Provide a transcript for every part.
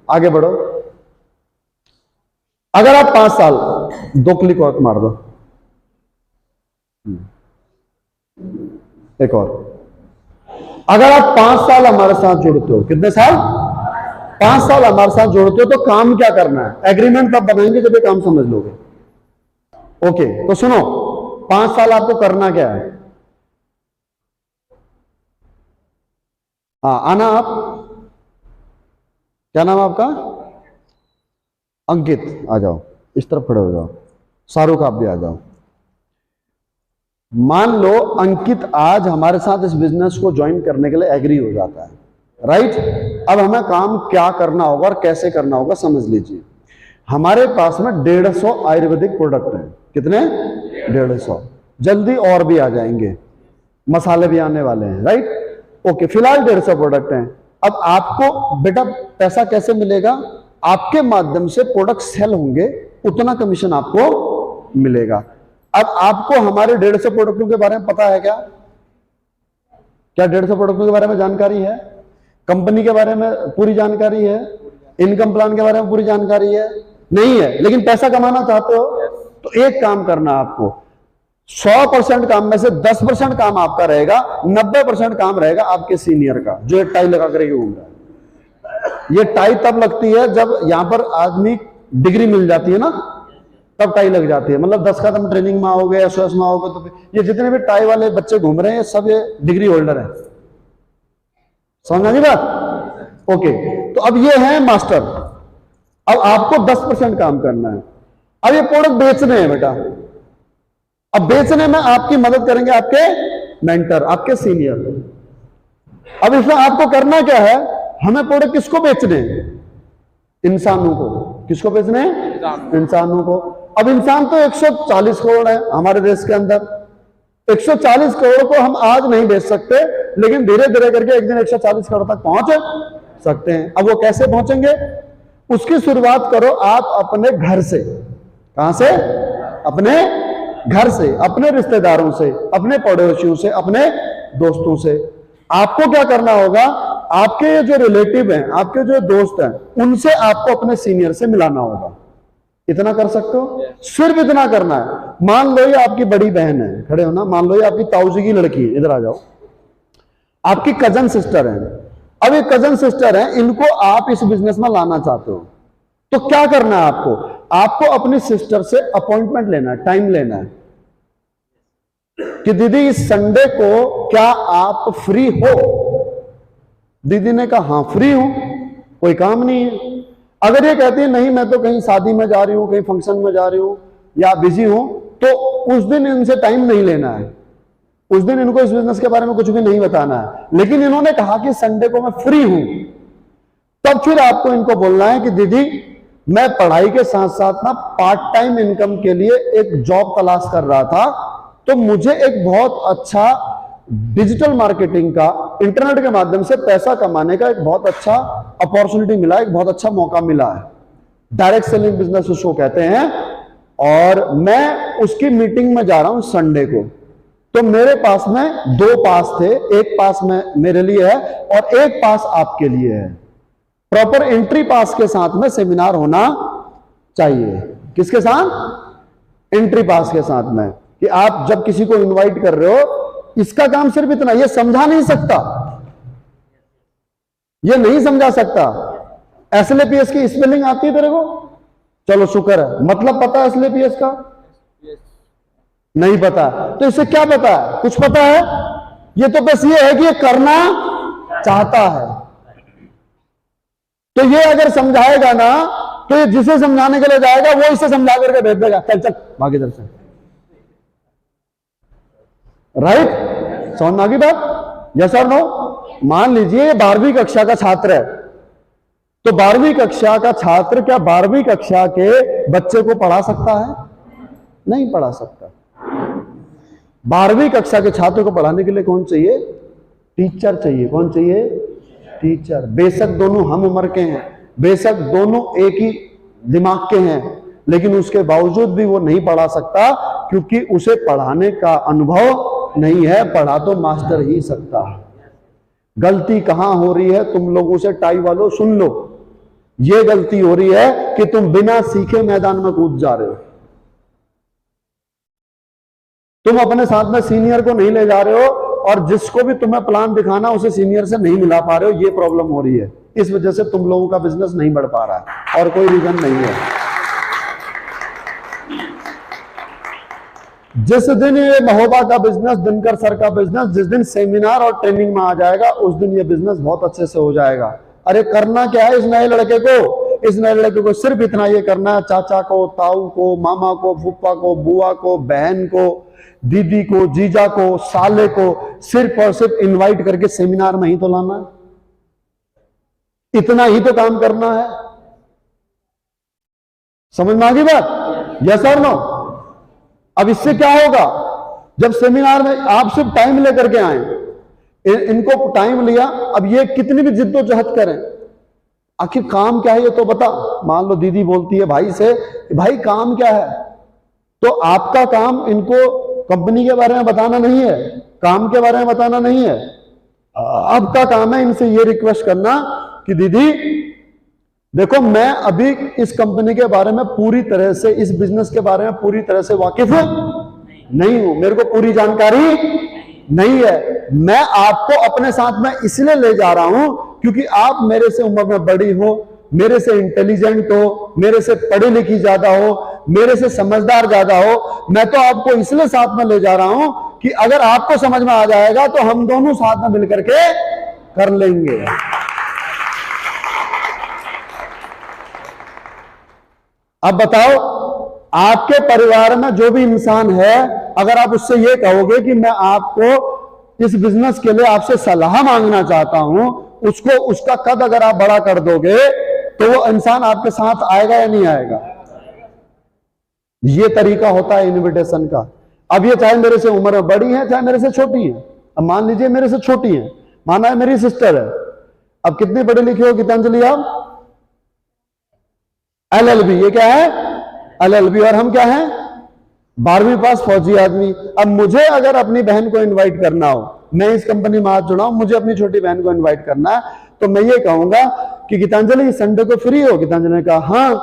आगे बढ़ो। अगर आप 5 साल, 2 क्लिक और मार दो, एक और। अगर आप 5 साल हमारे साथ जुड़ते हो, कितने साल? 5 साल हमारे साथ जुड़ते हो, तो काम क्या करना है? एग्रीमेंट तब बनाएंगे जब ये काम समझ लोगे। ओके, तो सुनो, 5 साल आपको करना क्या है? हाँ, आना आप। क्या नाम है आपका? अंकित। आ जाओ, इस तरफ खड़े हो जाओ। शाहरुख, आप भी आ जाओ। मान लो अंकित आज हमारे साथ इस बिजनेस को ज्वाइन करने के लिए एग्री हो जाता है, राइट? अब हमें काम क्या करना होगा और कैसे करना होगा समझ लीजिए। हमारे पास में 150 आयुर्वेदिक प्रोडक्ट हैं। कितने? 150। जल्दी और भी आ जाएंगे, मसाले भी आने वाले हैं, राइट? ओके, फिलहाल 150 प्रोडक्ट हैं। अब आपको बेटा पैसा कैसे मिलेगा? आपके माध्यम से प्रोडक्ट सेल होंगे, उतना कमीशन आपको मिलेगा। अब आपको हमारे 150 प्रोडक्टों के बारे में पता है क्या? क्या 150 प्रोडक्टों के बारे में जानकारी है? कंपनी के बारे में पूरी जानकारी है? इनकम प्लान के बारे में पूरी जानकारी है? नहीं है। लेकिन पैसा कमाना चाहते हो तो एक काम करना आपको, 100% काम में से 10% काम आपका रहेगा, 90% काम रहेगा आपके सीनियर का, जो एक टाई लगा कर घूम रहा है। ये टाई तब लगती है जब यहां पर आदमी डिग्री मिल जाती है ना, तब टाई लग जाती है। मतलब 10 कदम ट्रेनिंग में आओगे, एसओएस में आओगे, तो ये जितने भी टाई वाले बच्चे घूम रहे हैं सब ये डिग्री होल्डर है। समझ आई बात? ओके, तो अब ये है मास्टर। अब आपको 10% काम करना है। अब ये प्रोडक्ट बेचने हैं बेटा। अब बेचने में आपकी मदद करेंगे आपके मेंटर, आपके सीनियर। अब इसमें आपको करना क्या है? हमें प्रोडक्ट किसको बेचने हैं? इंसानों को। किसको बेचने हैं? इंसानों को। अब इंसान तो 140 करोड़ है हमारे देश के अंदर। 140 करोड़ को हम आज नहीं बेच सकते, लेकिन धीरे धीरे करके एक दिन 140 करोड़ तक पहुंच सकते हैं। अब वो कैसे पहुंचेंगे? उसकी शुरुआत करो आप अपने घर से। कहां से? अपने घर से, अपने रिश्तेदारों से, अपने पड़ोसियों से, अपने दोस्तों से। आपको क्या करना होगा? आपके जो रिलेटिव हैं, आपके जो दोस्त हैं, उनसे आपको अपने सीनियर से मिलाना होगा। इतना कर सकते हो? सिर्फ इतना करना है। मान लो ये आपकी बड़ी बहन है, खड़े हो ना, मान लो ये आपकी ताऊ जी की लड़की है, इधर आ जाओ, आपकी कजन सिस्टर है। अब ये कजन सिस्टर है, इनको आप इस बिजनेस में लाना चाहते हो, तो क्या करना है आपको? आपको अपनी सिस्टर से अपॉइंटमेंट लेना है, टाइम लेना है कि दीदी इस संडे को क्या आप फ्री हो? दीदी ने कहा हाँ फ्री हूं, कोई काम नहीं है। अगर ये कहती है नहीं मैं तो कहीं शादी में जा रही हूं, कहीं फंक्शन में जा रही हूं या बिजी हूं, तो उस दिन इनसे टाइम नहीं लेना है। उस दिन इनको इस बिजनेस के बारे में कुछ भी नहीं बताना है। लेकिन इन्होंने कहा कि संडे को मैं फ्री हूं, तब फिर आपको इनको बोलना है कि दीदी मैं पढ़ाई के साथ साथ ना पार्ट टाइम इनकम के लिए एक जॉब तलाश कर रहा था, तो मुझे एक बहुत अच्छा डिजिटल मार्केटिंग का, इंटरनेट के माध्यम से पैसा कमाने का एक बहुत अच्छा अपॉर्चुनिटी मिला, एक बहुत अच्छा मौका मिला है। डायरेक्ट सेलिंग बिजनेस उसको कहते हैं। और मैं उसकी मीटिंग में जा रहा हूं संडे को। तो मेरे पास में 2 पास थे, एक पास में मेरे लिए है और एक पास आपके लिए है। प्रॉपर एंट्री पास के साथ में सेमिनार होना चाहिए। किसके साथ? एंट्री पास के साथ में। कि आप जब किसी को इनवाइट कर रहे हो, इसका काम सिर्फ इतना, ये समझा नहीं सकता, ये नहीं समझा सकता। एसएलपीएस की स्पेलिंग आती है तेरे को? चलो शुक्र है। मतलब पता है एसएलपीएस का? नहीं पता। तो इसे क्या पता है? कुछ पता है? ये तो बस ये है कि ये करना चाहता है। तो ये अगर समझाएगा ना, तो ये जिसे समझाने के लिए जाएगा वो इसे समझा करके भेज देगा, चल चल भाग इधर से। राइट? समझ में आ गई बात? यस और नो? मान लीजिए 12वीं कक्षा का छात्र है, तो 12वीं कक्षा का छात्र क्या 12वीं कक्षा के बच्चे को पढ़ा सकता है? नहीं पढ़ा सकता। 12वीं कक्षा के छात्र को पढ़ाने के लिए कौन चाहिए? टीचर चाहिए। कौन चाहिए? टीचर। बेशक दोनों हम उम्र के हैं, बेशक दोनों एक ही दिमाग के हैं, लेकिन उसके बावजूद भी वो नहीं पढ़ा सकता, क्योंकि उसे पढ़ाने का अनुभव नहीं है। पढ़ा तो मास्टर ही सकता है। गलती कहां हो रही है? तुम लोगों से, टाई वालों सुन लो, ये गलती हो रही है कि तुम बिना सीखे मैदान में कूद जा रहे हो। तुम अपने साथ में सीनियर को नहीं ले जा रहे हो, और जिसको भी तुम्हें प्लान दिखाना उसे सीनियर से नहीं मिला पा रहे हो। ये प्रॉब्लम हो रही है। इस वजह से तुम लोगों का बिजनेस नहीं बढ़ पा रहा है, और कोई रीजन नहीं है। जिस दिन ये महोबा का बिजनेस, दिनकर सर का बिजनेस, जिस दिन सेमिनार और ट्रेनिंग में आ जाएगा, उस दिन ये बिजनेस बहुत अच्छे से हो जाएगा। अरे करना क्या है इस नए लड़के को? इस नए लड़के को सिर्फ इतना ये करना है, चाचा को, ताऊ को, मामा को, फूफा को, बुआ को, बहन को, दीदी को, जीजा को, साले को सिर्फ और सिर्फ इनवाइट करके सेमिनार में ही तो लाना है। इतना ही तो काम करना है। समझ में आ गई बात? यस और नो? अब इससे क्या होगा? जब सेमिनार में आप सिर्फ टाइम लेकर के आए, इनको टाइम लिया, अब ये कितनी भी जिद्दोजहद करें, आखिर काम क्या है ये तो बता। मान लो दीदी बोलती है भाई से, भाई काम क्या है, तो आपका काम इनको कंपनी के बारे में बताना नहीं है, काम के बारे में बताना नहीं है। आपका काम है इनसे ये रिक्वेस्ट करना कि दीदी देखो, मैं अभी इस कंपनी के बारे में पूरी तरह से, इस बिजनेस के बारे में पूरी तरह से वाकिफ नहीं हूं, मेरे को पूरी जानकारी नहीं है। मैं आपको अपने साथ में इसलिए ले जा रहा हूं क्योंकि आप मेरे से उम्र में बड़ी हो, मेरे से इंटेलिजेंट हो, मेरे से पढ़ी लिखी ज्यादा हो, मेरे से समझदार ज्यादा हो। मैं तो आपको इसलिए साथ में ले जा रहा हूं कि अगर आपको समझ में आ जाएगा तो हम दोनों साथ में मिलकर के कर लेंगे। अब बताओ, आपके परिवार में जो भी इंसान है, अगर आप उससे ये कहोगे कि मैं आपको इस बिजनेस के लिए आपसे सलाह मांगना चाहता हूं, उसको, उसका कद अगर आप बड़ा कर दोगे तो वो इंसान आपके साथ आएगा या नहीं आएगा? ये तरीका होता है इनविटेशन का। अब ये चाहे मेरे से उम्र में बड़ी है, चाहे मेरे से छोटी है। अब मान लीजिए मेरे से छोटी है, माना है मेरी सिस्टर है। अब कितने पढ़े लिखे हो गीतांजलि आप? LLB। ये क्या है? LLB। और हम क्या हैं? 12वीं पास फौजी आदमी। अब मुझे अगर अपनी बहन को इनवाइट करना हो, मैं इस कंपनी में हाथ जुड़ा हूं, मुझे अपनी छोटी बहन को इनवाइट करना है, तो मैं ये कहूंगा कि गीतांजलि संडे को फ्री हो? गीतांजलि ने कहा हाँ।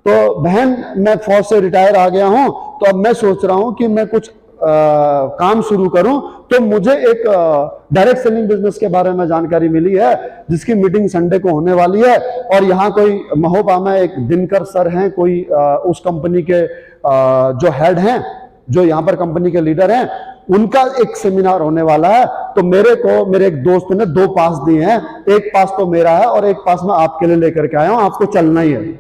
तो बहन, मैं फौज से रिटायर आ गया हूं, तो अब मैं सोच रहा हूं कि मैं कुछ काम शुरू करूं, तो मुझे एक डायरेक्ट सेलिंग बिजनेस के बारे में जानकारी मिली है, जिसकी मीटिंग संडे को होने वाली है। और यहाँ कोई महोबा में एक दिनकर सर हैं, कोई उस कंपनी के जो हेड हैं, जो यहाँ पर कंपनी के लीडर हैं, उनका एक सेमिनार होने वाला है। तो मेरे को मेरे एक दोस्त ने 2 पास दिए हैं, एक पास तो मेरा है और एक पास मैं आपके लिए लेकर के आया हूं, आपको चलना ही है।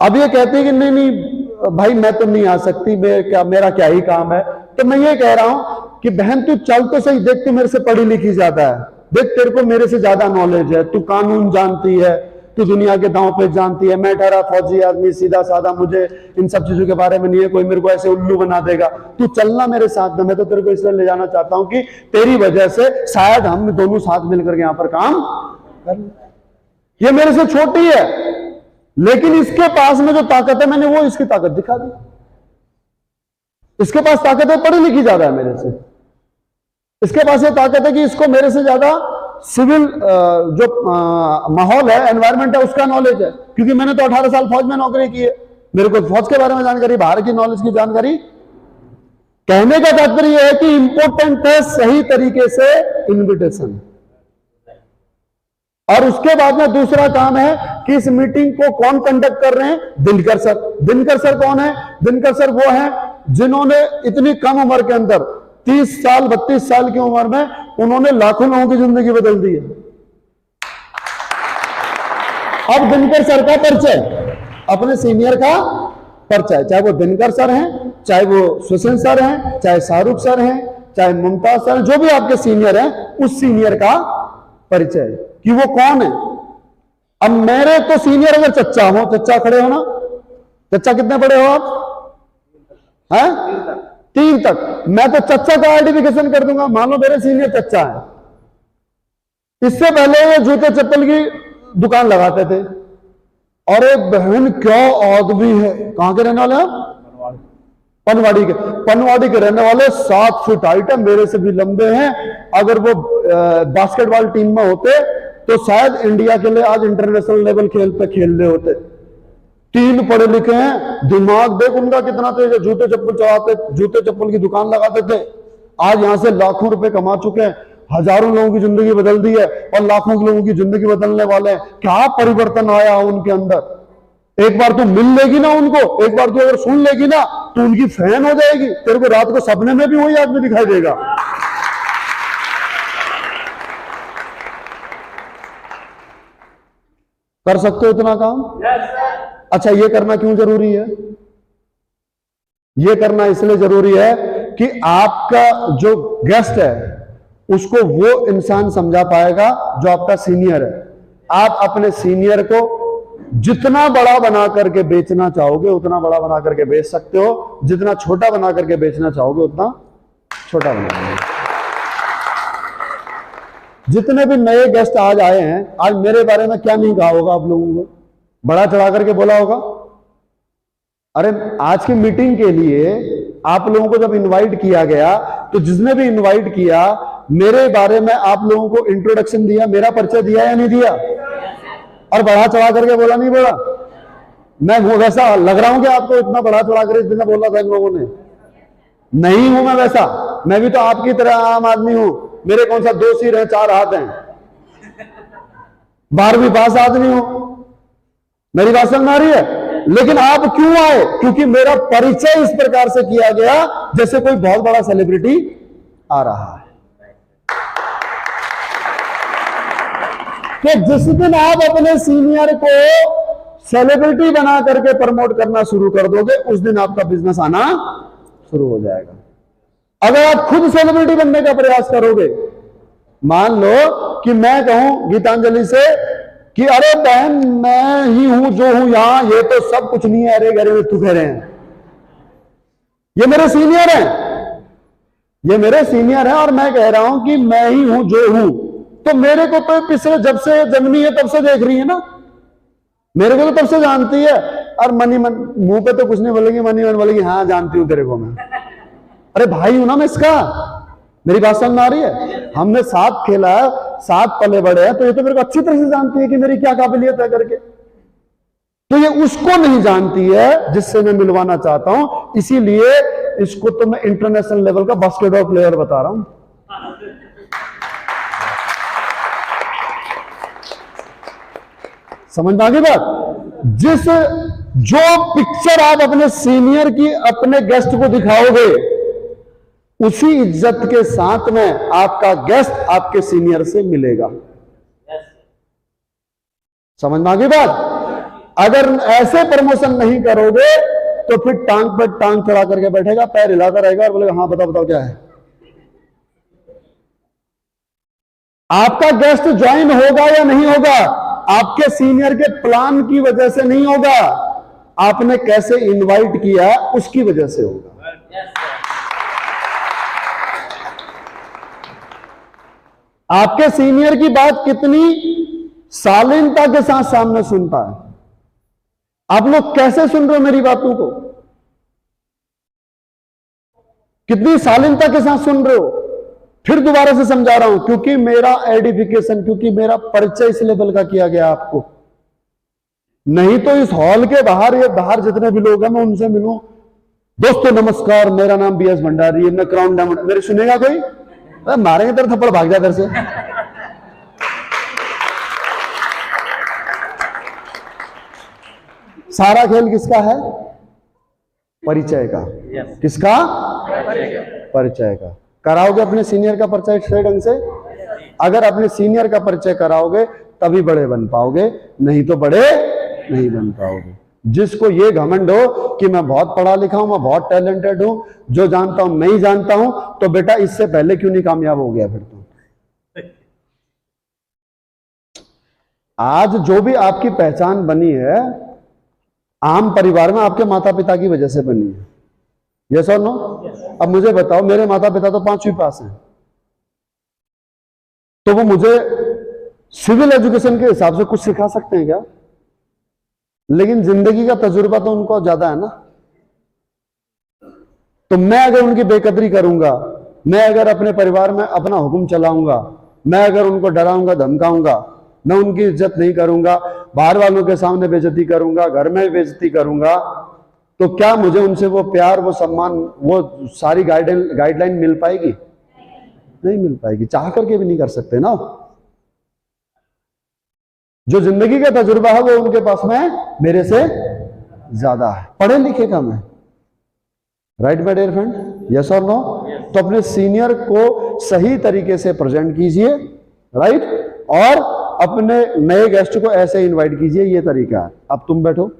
अब ये कहते हैं कि नहीं नहीं भाई, मैं तो नहीं आ सकती, मेरा क्या ही काम है। तो मैं ये कह रहा हूं कि बहन तू चल तो सही, देख तू मेरे से पढ़ी लिखी ज्यादा है, देख तेरे को मेरे से ज्यादा नॉलेज है, तू कानून जानती है, तू दुनिया के दांव पे जानती है। मैं ठहरा फौजी आदमी, सीधा साधा, मुझे इन सब चीजों के बारे में नहीं है, कोई मेरे को ऐसे उल्लू बना देगा। तू चलना मेरे साथ में, मैं तो तेरे को इसलिए ले जाना चाहता हूं कि तेरी वजह से शायद हम दोनों साथ मिलकर के यहां पर काम कर। ये मेरे से छोटी है, लेकिन इसके पास में जो ताकत है, मैंने वो इसकी ताकत दिखा दी। इसके पास ताकत है, पढ़ी लिखी ज्यादा है मेरे से। इसके पास ये ताकत है कि इसको मेरे से ज्यादा सिविल जो माहौल है, एनवायरमेंट है, उसका नॉलेज है, क्योंकि मैंने तो 18 साल फौज में नौकरी की है। मेरे को फौज के बारे में जानकारी, बाहर की नॉलेज की जानकारी। कहने का तात्पर्य यह है कि इंपॉर्टेंट है सही तरीके से इन्विटेशन। और उसके बाद में दूसरा काम है कि इस मीटिंग को कौन कंडक्ट कर रहे हैं? दिनकर सर। दिनकर सर कौन है? दिनकर सर वो हैं जिन्होंने इतनी कम उम्र के अंदर, 30 साल 32 साल की उम्र में, उन्होंने लाखों लोगों की जिंदगी बदल दी है। अब दिनकर सर का परिचय, अपने सीनियर का परिचय, चाहे वो दिनकर सर हैं, चाहे वो सुशील सर हैं, चाहे शाहरुख सर हैं, चाहे मुमताज सर, जो भी आपके सीनियर हैं, उस सीनियर का परिचय कि वो कौन है। अब मेरे तो सीनियर अगर चच्चा हो, चच्चा खड़े हो ना, चच्चा कितने बड़े हो आप? हैं? 3 तक। मैं तो चच्चा का आइडेंटिफिकेशन कर दूंगा। मान लो मेरे सीनियर चच्चा है। इससे पहले ये जूते चप्पल की दुकान लगाते थे। अरे बहन क्या आदमी है। कहां के रहने वाले हैं? पनवाड़ी के रहने वाले 7 फीट हाइट है, मेरे से भी लंबे हैं। अगर वो बास्केटबॉल टीम में होते तो शायद इंडिया के लिए आज इंटरनेशनल लेवल पे खेल रहे होते। 3 पढ़े लिखे हैं, दिमाग देख उनका कितना तेज है। जूते चप्पल चलाते, जूते चप्पल की दुकान लगाते थे, आज यहां से लाखों रुपए कमा चुके हैं, हजारों लोगों की जिंदगी बदल दी है और लाखों लोगों की जिंदगी बदलने वाले हैं। क्या परिवर्तन आया उनके अंदर। एक बार तू मिल लेगी ना उनको, एक बार तू अगर सुन लेगी ना तो उनकी फैन हो जाएगी। तेरे को रात को सपने में भी वही आदमी दिखाई देगा। कर सकते हो इतना काम? अच्छा, ये करना क्यों जरूरी है? ये करना इसलिए जरूरी है कि आपका जो गेस्ट है उसको वो इंसान समझा पाएगा जो आपका सीनियर है। आप अपने सीनियर को जितना बड़ा बना करके बेचना चाहोगे उतना बड़ा बना करके बेच सकते हो, जितना छोटा बना करके बेचना चाहोगे उतना छोटा बना करके। जितने भी नए गेस्ट आज आए हैं, आज मेरे बारे में क्या नहीं कहा होगा आप लोगों को, बड़ा चढ़ा करके बोला होगा। अरे आज की मीटिंग के लिए आप लोगों को जब इनवाइट किया गया तो जिसने भी इनवाइट किया मेरे बारे में आप लोगों को इंट्रोडक्शन दिया, मेरा परिचय दिया या नहीं दिया? और बढ़ा चढ़ा करके बोला नहीं बोला? मैं वो वैसा लग रहा हूं कि आपको इतना बढ़ा चढ़ा कर इतना बोला था इन लोगों ने? नहीं हूं मैं वैसा, मैं भी तो आपकी तरह आम आदमी हूं। मेरे कौन सा 2 सिर हैं 4 हाथ हैं, 12वीं पास आदमी हूं। मेरी बात समझ आ रही है? लेकिन आप क्यों आए? क्योंकि मेरा परिचय इस प्रकार से किया गया जैसे कोई बहुत बड़ा सेलिब्रिटी आ रहा है। कि जिस दिन आप अपने सीनियर को सेलिब्रिटी बना करके प्रमोट करना शुरू कर दोगे उस दिन आपका बिजनेस आना शुरू हो जाएगा। अगर आप खुद सेलिब्रिटी बनने का प्रयास करोगे, मान लो कि मैं कहूं गीतांजलि से कि अरे बहन मैं ही हूं जो हूं यहां, ये तो सब कुछ नहीं है, अरे गरे में तू कह रहे हैं, ये मेरे सीनियर हैं, ये मेरे सीनियर हैं और मैं कह रहा हूं कि मैं ही हूं जो हूं, तो मेरे को तो पिछले जब से जन्मी है तब से देख रही है ना, मेरे को तो तब से जानती है। और मनी मन मुंह पे तो कुछ नहीं बोलेगी, मनी मन बोलेगी हाँ जानती हूं तेरे को मैं। अरे भाई हूं ना मैं इसका, मेरी बात समझ में आ रही है? हमने साथ खेला है, साथ पले बड़े हैं, तो ये तो मेरे को अच्छी तरह से जानती है कि मेरी क्या काबिलियत है करके। तो ये उसको नहीं जानती है जिससे मैं मिलवाना चाहता हूं, इसीलिए इसको तो मैं इंटरनेशनल लेवल का बास्केटबॉल प्लेयर बता रहा हूं। समझ में आ गई बात? जो पिक्चर आप अपने सीनियर की अपने गेस्ट को दिखाओगे उसी इज्जत के साथ में आपका गेस्ट आपके सीनियर से मिलेगा। समझ में आ गई बात? अगर ऐसे प्रमोशन नहीं करोगे तो फिर टांग पर टांग चढ़ा करके बैठेगा, पैर हिलाता रहेगा और बोलेगा हाँ बताओ बताओ क्या है। आपका गेस्ट ज्वाइन होगा या नहीं होगा, आपके सीनियर के प्लान की वजह से नहीं होगा, आपने कैसे इनवाइट किया उसकी वजह से होगा। आपके सीनियर की बात कितनी शालीनता के साथ सामने सुनता है, आप लोग कैसे सुन रहे हो मेरी बातों को, कितनी शालीनता के साथ सुन रहे हो। फिर दोबारा से समझा रहा हूं, क्योंकि मेरा एडिफिकेशन, क्योंकि मेरा परिचय इस लेवल का किया गया आपको। नहीं तो इस हॉल के बाहर या बाहर जितने भी लोग हैं मैं उनसे मिलूं, दोस्तों नमस्कार मेरा नाम बीएस भंडारी है, मैं क्राउन डायमंड, मेरे सुनेगा कोई? मारेंगे तेरे थप्पड़, भाग जा इधर से। सारा खेल किसका है? परिचय का। किसका? परिचय का। कराओगे अपने सीनियर का परिचय सही ढंग से? अगर अपने सीनियर का परिचय कराओगे तभी बड़े बन पाओगे, नहीं तो बड़े नहीं बन पाओगे। जिसको ये घमंड हो कि मैं बहुत पढ़ा लिखा हूं, मैं बहुत टैलेंटेड हूं, जो जानता हूं नहीं जानता हूं, तो बेटा इससे पहले क्यों नहीं कामयाब हो गया? फिर तो आज जो भी आपकी पहचान बनी है आम परिवार में आपके माता पिता की वजह से बनी है। यस और नो? अब मुझे बताओ, मेरे माता पिता तो 5वीं पास हैं, तो वो मुझे सिविल एजुकेशन के हिसाब से कुछ सिखा सकते हैं क्या? लेकिन जिंदगी का तजुर्बा तो उनको ज्यादा है ना। तो मैं अगर उनकी बेकदरी करूंगा, मैं अगर अपने परिवार में अपना हुक्म चलाऊंगा, मैं अगर उनको डराऊंगा धमकाऊंगा, मैं उनकी इज्जत नहीं करूंगा, बाहर वालों के सामने बेइज्जती करूंगा, घर में भी बेइज्जती करूंगा, तो क्या मुझे उनसे वो प्यार, वो सम्मान, वो सारी गाइडलाइन मिल पाएगी? नहीं मिल पाएगी, चाह करके भी नहीं कर सकते ना। जो जिंदगी का तजुर्बा है वो उनके पास में मेरे से ज्यादा है, पढ़े लिखे कम है। Right my dear friend, yes और नो? तो अपने सीनियर को सही तरीके से प्रेजेंट कीजिए, राइट, और अपने नए गेस्ट को ऐसे इनवाइट कीजिए, ये तरीका है। अब तुम बैठो।